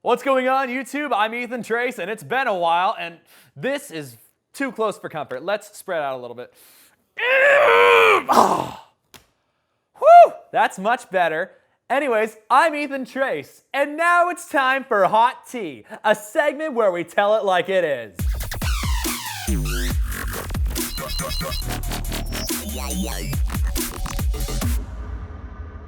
What's going on, YouTube? I'm Ethan Trace, and it's been a while, and this is too close for comfort. Let's spread out a little bit. Oh. Whew, that's much better. Anyways, I'm Ethan Trace, and now it's time for Hot Tea, a segment where we tell it like it is.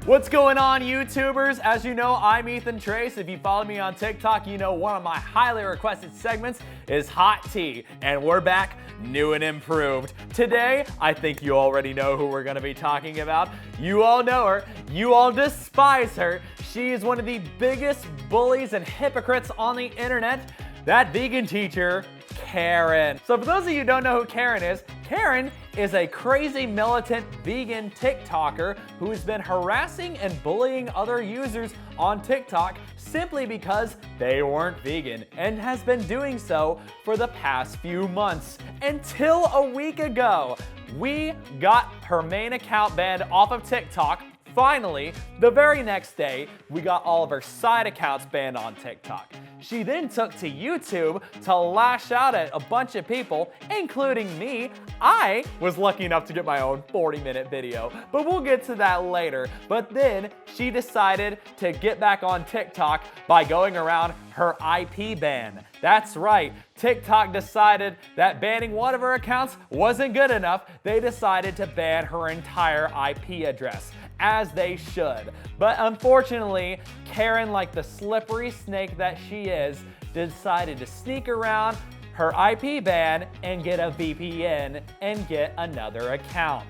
What's going on, YouTubers? As you know, I'm Ethan Trace. If you follow me on TikTok, you know one of my highly requested segments is Hot Tea, and we're back new and improved. Today, I think you already know who we're gonna be talking about. You all know her. You all despise her. She is one of the biggest bullies and hypocrites on the internet. That vegan teacher, Karen. So for those of you who don't know who Karen is a crazy militant vegan TikToker who has been harassing and bullying other users on TikTok simply because they weren't vegan, and has been doing so for the past few months. Until a week ago, we got her main account banned off of TikTok. Finally, the very next day, we got all of her side accounts banned on TikTok. She then took to YouTube to lash out at a bunch of people, including me. I was lucky enough to get my own 40-minute video, but we'll get to that later. But then she decided to get back on TikTok by going around her IP ban. That's right, TikTok decided that banning one of her accounts wasn't good enough. They decided to ban her entire IP address, as they should. But unfortunately, Karen, like the slippery snake that she is, decided to sneak around her IP ban and get a VPN and get another account.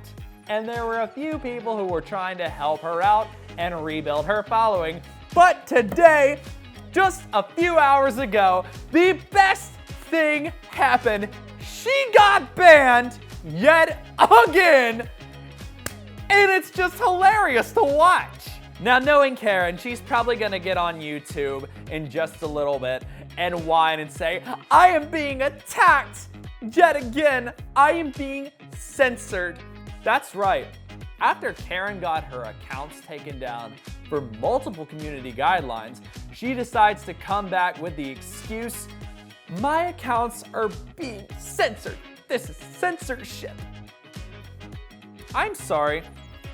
And there were a few people who were trying to help her out and rebuild her following. But today, just a few hours ago, the best thing happened. She got banned yet again. And it's just hilarious to watch. Now, knowing Karen, she's probably gonna get on YouTube in just a little bit and whine and say, I am being attacked yet again. I am being censored. That's right. After Karen got her accounts taken down for multiple community guidelines, she decides to come back with the excuse, my accounts are being censored. This is censorship. I'm sorry,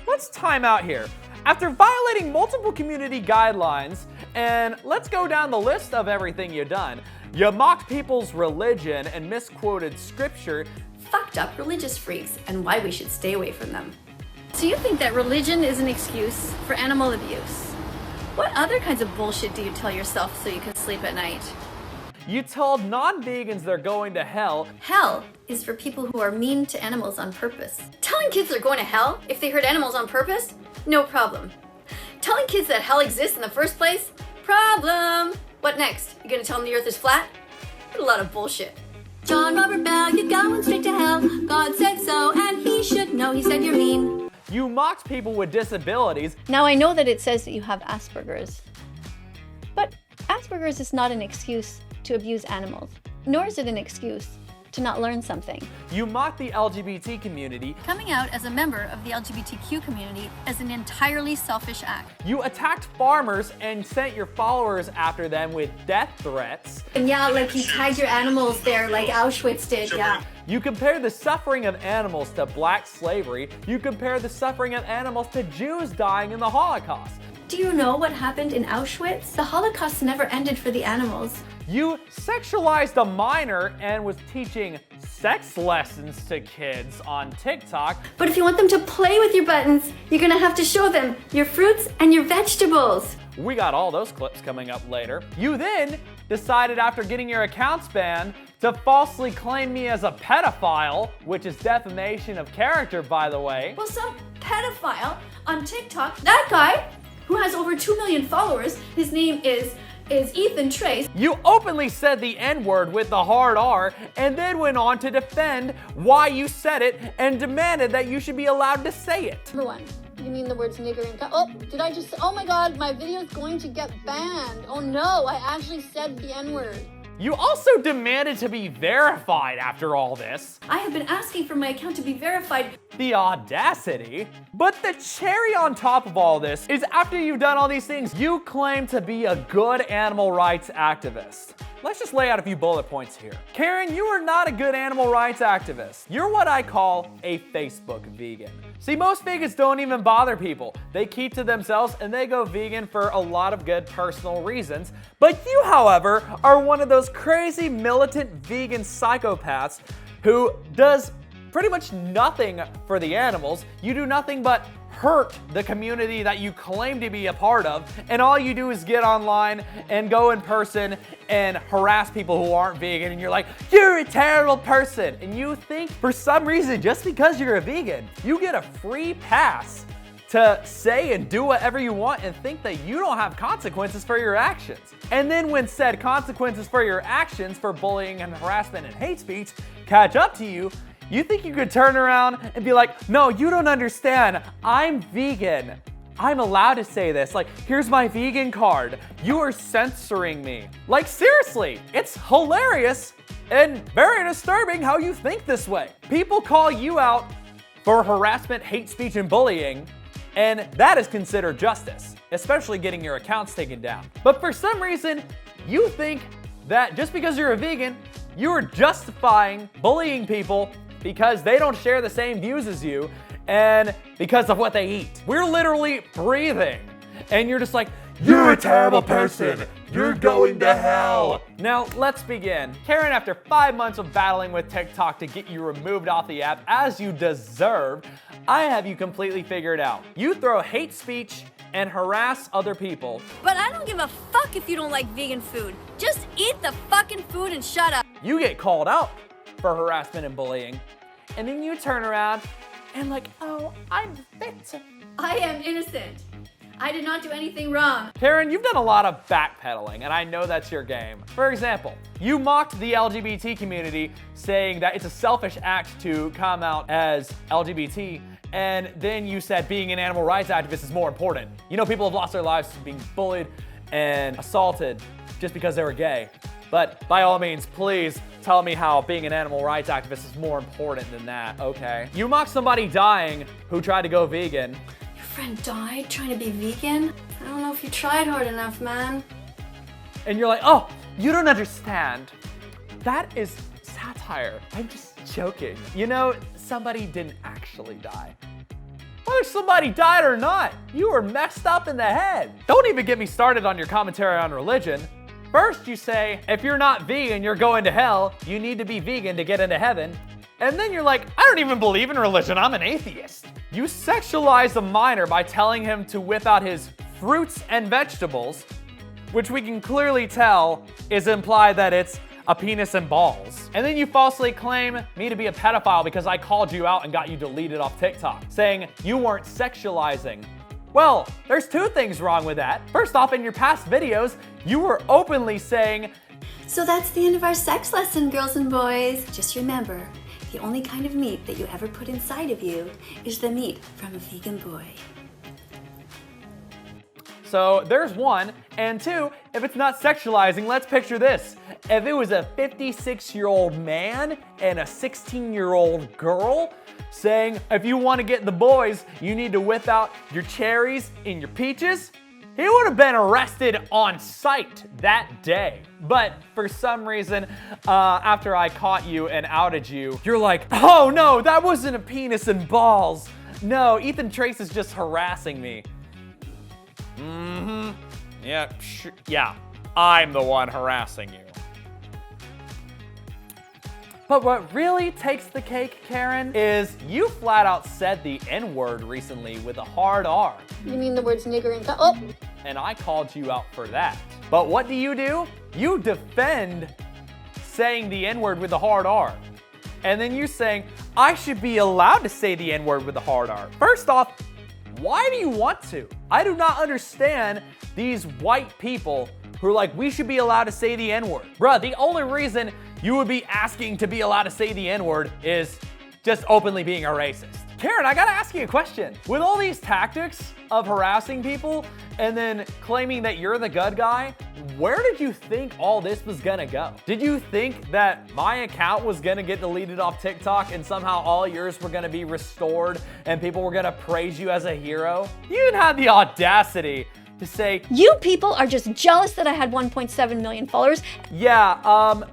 let's time out here. After violating multiple community guidelines, and let's go down the list of everything you've done. You mocked people's religion and misquoted scripture. Fucked up religious freaks and why we should stay away from them. So you think that religion is an excuse for animal abuse? What other kinds of bullshit do you tell yourself so you can sleep at night? You told non-vegans they're going to hell. Hell is for people who are mean to animals on purpose. Telling kids they're going to hell if they hurt animals on purpose? No problem. Telling kids that hell exists in the first place? Problem. What next? You gonna tell them the earth is flat? What a lot of bullshit. John Robert Bell, you're going straight to hell. God said so, and he should know. He said you're mean. You mocked people with disabilities. Now I know that it says that you have Asperger's, but Asperger's is not an excuse to abuse animals, nor is it an excuse to not learn something. You mocked the LGBT community. Coming out as a member of the LGBTQ community is an entirely selfish act. You attacked farmers and sent your followers after them with death threats. And yeah, like you tagged your animals there like Auschwitz did, yeah. You compare the suffering of animals to black slavery. You compare the suffering of animals to Jews dying in the Holocaust. Do you know what happened in Auschwitz? The Holocaust never ended for the animals. You sexualized a minor and was teaching sex lessons to kids on TikTok. But if you want them to play with your buttons, you're gonna have to show them your fruits and your vegetables. We got all those clips coming up later. You then decided, after getting your accounts banned, to falsely claim me as a pedophile, which is defamation of character, by the way. Well, some pedophile on TikTok, that guy who has over 2 million followers, his name is Ethan Trace. You openly said the N-word with the hard R, and then went on to defend why you said it and demanded that you should be allowed to say it. Number one, you mean the words nigger and oh, did I just, oh my God, my video is going to get banned. Oh no, I actually said the N-word. You also demanded to be verified after all this. I have been asking for my account to be verified. The audacity. But the cherry on top of all this is after you've done all these things, you claim to be a good animal rights activist. Let's just lay out a few bullet points here. Karen, you are not a good animal rights activist. You're what I call a Facebook vegan. See, most vegans don't even bother people. They keep to themselves and they go vegan for a lot of good personal reasons. But you, however, are one of those crazy militant vegan psychopaths who does pretty much nothing for the animals. You do nothing but hurt the community that you claim to be a part of, and all you do is get online and go in person and harass people who aren't vegan, and you're like, you're a terrible person. And you think for some reason, just because you're a vegan, you get a free pass to say and do whatever you want and think that you don't have consequences for your actions. And then when said consequences for your actions for bullying and harassment and hate speech catch up to you, you think you could turn around and be like, no, you don't understand. I'm vegan. I'm allowed to say this. Like, here's my vegan card. You are censoring me. Like, seriously, it's hilarious and very disturbing how you think this way. People call you out for harassment, hate speech, and bullying, and that is considered justice, especially getting your accounts taken down. But for some reason, you think that just because you're a vegan, you are justifying bullying people because they don't share the same views as you and because of what they eat. We're literally breathing, and you're just like, you're a terrible person. You're going to hell. Now, let's begin. Karen, after 5 months of battling with TikTok to get you removed off the app as you deserve, I have you completely figured out. You throw hate speech and harass other people. But I don't give a fuck if you don't like vegan food. Just eat the fucking food and shut up. You get called out for harassment and bullying, and then you turn around and like, oh, I'm fit. I am innocent. I did not do anything wrong. Karen, you've done a lot of backpedaling, and I know that's your game. For example, you mocked the LGBT community, saying that it's a selfish act to come out as LGBT, and then you said being an animal rights activist is more important. You know, people have lost their lives being bullied and assaulted just because they were gay. But by all means, please tell me how being an animal rights activist is more important than that, okay? You mocked somebody dying who tried to go vegan. Your friend died trying to be vegan? I don't know if you tried hard enough, man. And you're like, oh, you don't understand. That is satire. I'm just joking. You know, somebody didn't actually die. Whether somebody died or not, you were messed up in the head. Don't even get me started on your commentary on religion. First you say, if you're not vegan, you're going to hell. You need to be vegan to get into heaven. And then you're like, I don't even believe in religion, I'm an atheist. You sexualize a minor by telling him to whip out his fruits and vegetables, which we can clearly tell is implied that it's a penis and balls. And then you falsely claim me to be a pedophile because I called you out and got you deleted off TikTok, saying you weren't sexualizing. Well, there's two things wrong with that. First off, in your past videos, you were openly saying, so that's the end of our sex lesson, girls and boys. Just remember, the only kind of meat that you ever put inside of you is the meat from a vegan boy. So there's one. And two, if it's not sexualizing, let's picture this. If it was a 56-year-old man and a 16-year-old girl saying, if you want to get the boys, you need to whip out your cherries and your peaches, he would have been arrested on sight that day. But for some reason, after I caught you and outed you, you're like, oh no, that wasn't a penis and balls. No, Ethan Trace is just harassing me. Yeah, I'm the one harassing you. But what really takes the cake, Karen, is you flat out said the N-word recently with a hard R. You mean the words nigger and oh. And I called you out for that. But what do? You defend saying the N-word with a hard R. And then you're saying, I should be allowed to say the N-word with a hard R. First off, why do you want to? I do not understand these white people who are like, we should be allowed to say the N-word. Bruh, the only reason you would be asking to be allowed to say the N-word is just openly being a racist. Karen, I gotta ask you a question. With all these tactics of harassing people and then claiming that you're the good guy, where did you think all this was gonna go? Did you think that my account was gonna get deleted off TikTok and somehow all yours were gonna be restored and people were gonna praise you as a hero? You even had the audacity to say, You people are just jealous that I had 1.7 million followers. yeah,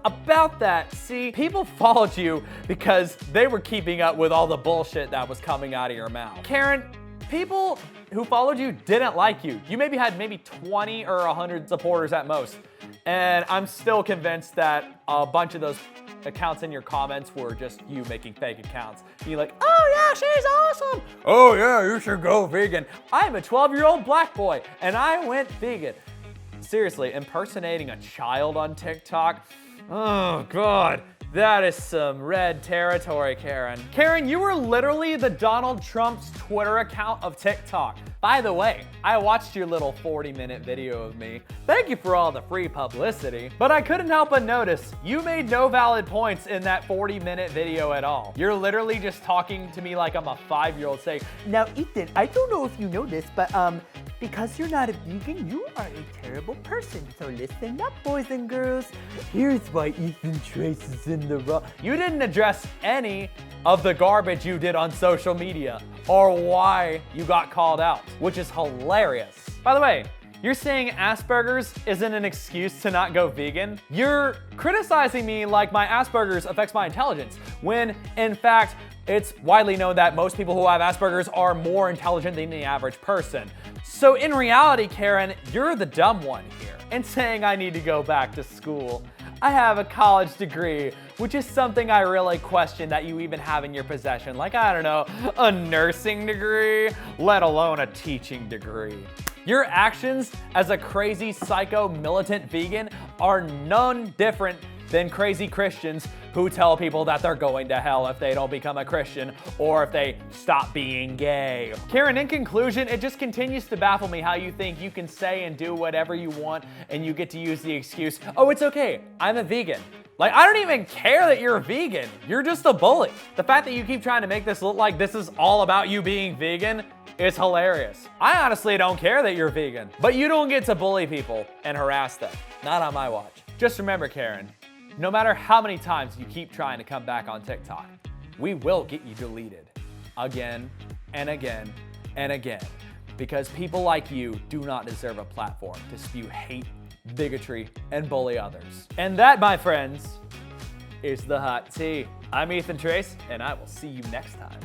about that. See, people followed you because they were keeping up with all the bullshit that was coming out of your mouth. Karen, people who followed you didn't like you. You maybe had 20 or 100 supporters at most. And I'm still convinced that a bunch of those accounts in your comments were just you making fake accounts. Being like, oh yeah, she's awesome. Oh yeah, you should go vegan. I'm a 12-year-old black boy and I went vegan. Seriously, impersonating a child on TikTok? Oh God, that is some red territory, Karen. Karen, you were literally the Donald Trump's Twitter account of TikTok. By the way, I watched your little 40-minute video of me. Thank you for all the free publicity. But I couldn't help but notice you made no valid points in that 40-minute video at all. You're literally just talking to me like I'm a 5-year-old saying, now Ethan, I don't know if you know this, but because you're not a vegan, you are a terrible person. So listen up, boys and girls. Here's why Ethan Trace is in the wrong. You didn't address any of the garbage you did on social media or why you got called out, which is hilarious. By the way, you're saying Asperger's isn't an excuse to not go vegan? You're criticizing me like my Asperger's affects my intelligence, when in fact, it's widely known that most people who have Asperger's are more intelligent than the average person. So in reality, Karen, you're the dumb one here. And saying I need to go back to school. I have a college degree, which is something I really question that you even have in your possession. Like, I don't know, a nursing degree, let alone a teaching degree. Your actions as a crazy psycho militant vegan are none different than crazy Christians who tell people that they're going to hell if they don't become a Christian or if they stop being gay. Karen, in conclusion, it just continues to baffle me how you think you can say and do whatever you want and you get to use the excuse, oh, it's okay, I'm a vegan. Like, I don't even care that you're a vegan. You're just a bully. The fact that you keep trying to make this look like this is all about you being vegan is hilarious. I honestly don't care that you're vegan, but you don't get to bully people and harass them. Not on my watch. Just remember, Karen, no matter how many times you keep trying to come back on TikTok, we will get you deleted again and again and again, because people like you do not deserve a platform to spew hate, bigotry, and bully others. And that, my friends, is the hot tea. I'm Ethan Trace, and I will see you next time.